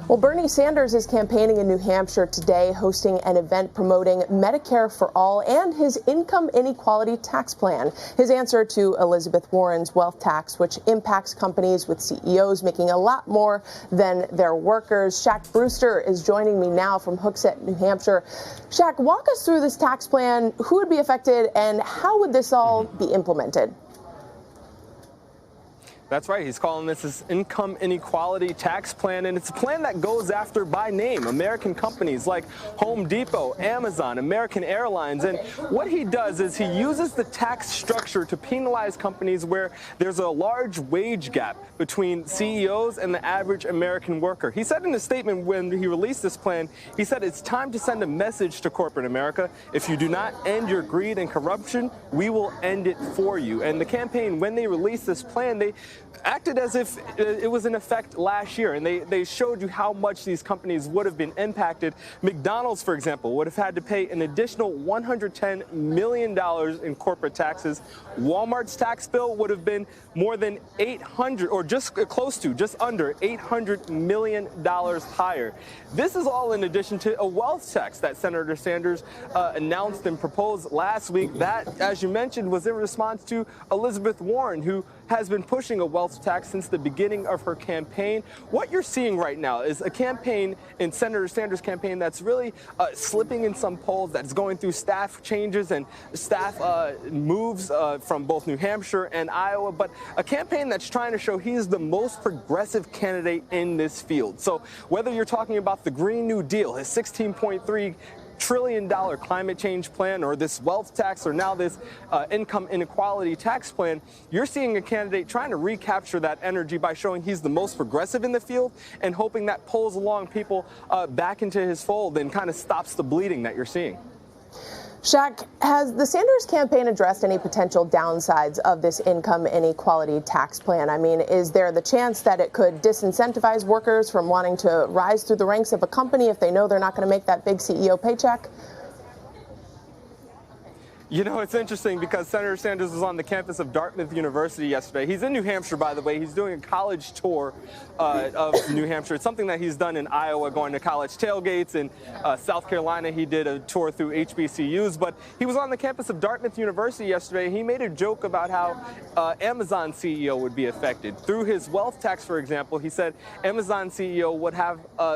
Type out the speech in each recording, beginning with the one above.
Well, Bernie Sanders is campaigning in New Hampshire today, hosting an event promoting Medicare for all and his income inequality tax plan. His answer to Elizabeth Warren's wealth tax, which impacts companies with CEOs making a lot more than their workers. Shaq Brewster is joining me now from Hooksett, New Hampshire. Shaq, walk us through this tax plan. Who would be affected and how would this all be implemented? That's right. He's calling this his income inequality tax plan, and it's a plan that goes after, by name, American companies like Home Depot, Amazon, American Airlines. And what he does is he uses the tax structure to penalize companies where there's a large wage gap between CEOs and the average American worker. He said in a statement when he released this plan, he said it's time to send a message to corporate America. If you do not end your greed and corruption, we will end it for you. And the campaign, when they released this plan, they acted as if it was in effect last year, and they showed you how much these companies would have been impacted. McDonald's, for example, would have had to pay an additional $110 million in corporate taxes. Walmart's tax bill would have been more than 800, or just close to, just under $800 million higher. This is all in addition to a wealth tax that Senator Sanders announced and proposed last week. That, as you mentioned, was in response to Elizabeth Warren, who has been pushing a wealth tax since the beginning of her campaign. What you're seeing right now is a campaign in Senator Sanders' campaign that's really slipping in some polls, that's going through staff changes and staff moves from both New Hampshire and Iowa, but a campaign that's trying to show he's the most progressive candidate in this field. So whether you're talking about the Green New Deal, his $16.3 trillion climate change plan, or this wealth tax, or now this income inequality tax plan, you're seeing a candidate trying to recapture that energy by showing he's the most progressive in the field and hoping that pulls along people back into his fold and kind of stops the bleeding that you're seeing. Shaq, has the Sanders campaign addressed any potential downsides of this income inequality tax plan? I mean, is there the chance that it could disincentivize workers from wanting to rise through the ranks of a company if they know they're not going to make that big CEO paycheck? You know, it's interesting because Senator Sanders was on the campus of Dartmouth University yesterday. He's in New Hampshire, by the way. He's doing a college tour of New Hampshire. It's something that he's done in Iowa, going to college tailgates. In South Carolina, he did a tour through HBCUs. But he was on the campus of Dartmouth University yesterday. He made a joke about how Amazon CEO would be affected. Through his wealth tax, for example, he said Amazon CEO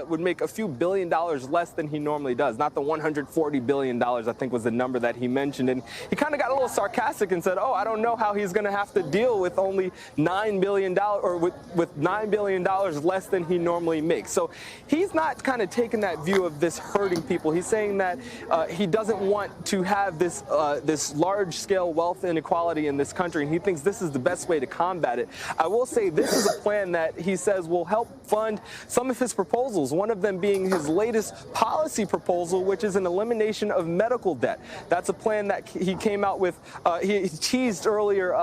would make a few $1 billion less than he normally does. Not the $140 billion, I think was the number that he mentioned. And he kind of got a little sarcastic and said, oh, I don't know how he's going to have to deal with only $9 billion, or with $9 billion less than he normally makes. So he's not kind of taking that view of this hurting people. He's saying that he doesn't want to have this large-scale wealth inequality in this country, and he thinks this is the best way to combat it. I will say this is a plan that he says will help fund some of his proposals, one of them being his latest policy proposal, which is an elimination of medical debt. That's a plan that he came out with. He teased earlier,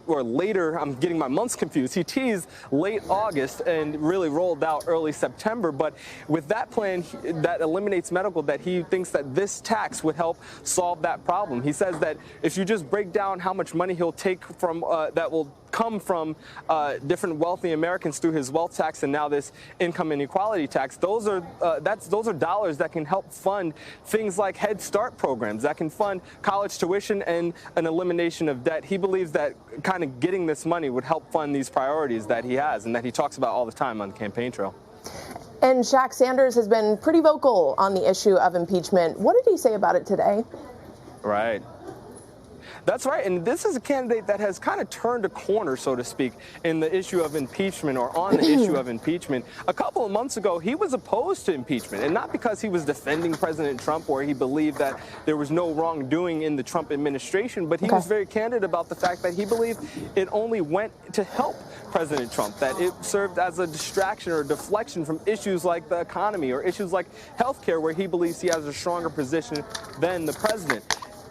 or later, I'm getting my months confused. He teased late August and really rolled out early September. But with that plan that eliminates medical debt, he thinks that this tax would help solve that problem. He says that if you just break down how much money he'll take from that will come from different wealthy Americans through his wealth tax and now this income inequality tax, those are dollars that can help fund things like Head Start programs, that can fund college tuition and an elimination of debt. He believes that kind of getting this money would help fund these priorities that he has and that he talks about all the time on the campaign trail. And Shaq, Sanders has been pretty vocal on the issue of impeachment. What did he say about it today? Right. That's right, and this is a candidate that has kind of turned a corner, so to speak, in the issue of impeachment, or on the issue of impeachment. A couple of months ago, he was opposed to impeachment, and not because he was defending President Trump or he believed that there was no wrongdoing in the Trump administration, but he was very candid about the fact that he believed it only went to help President Trump, that it served as a distraction or a deflection from issues like the economy or issues like health care, where he believes he has a stronger position than the president.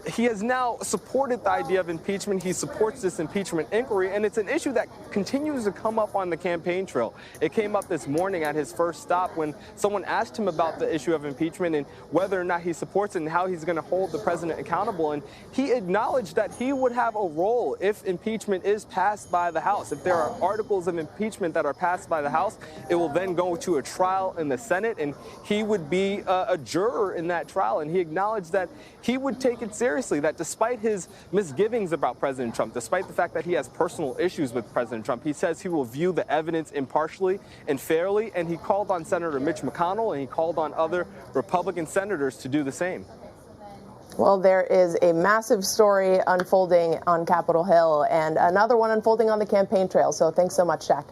he has now supported the idea of impeachment. He supports this impeachment inquiry, and it's an issue that continues to come up on the campaign trail. It came up this morning at his first stop when someone asked him about the issue of impeachment and whether or not he supports it and how he's going to hold the president accountable. And he acknowledged that he would have a role if impeachment is passed by the House. If there are articles of impeachment that are passed by the House, it will then go to a trial in the Senate, and he would be a juror in that trial. And he acknowledged that he would take it seriously, that despite his misgivings about President Trump, despite the fact that he has personal issues with President Trump, he says he will view the evidence impartially and fairly, and he called on Senator Mitch McConnell and he called on other Republican senators to do the same. Well, there is a massive story unfolding on Capitol Hill and another one unfolding on the campaign trail. So thanks so much, Shaq.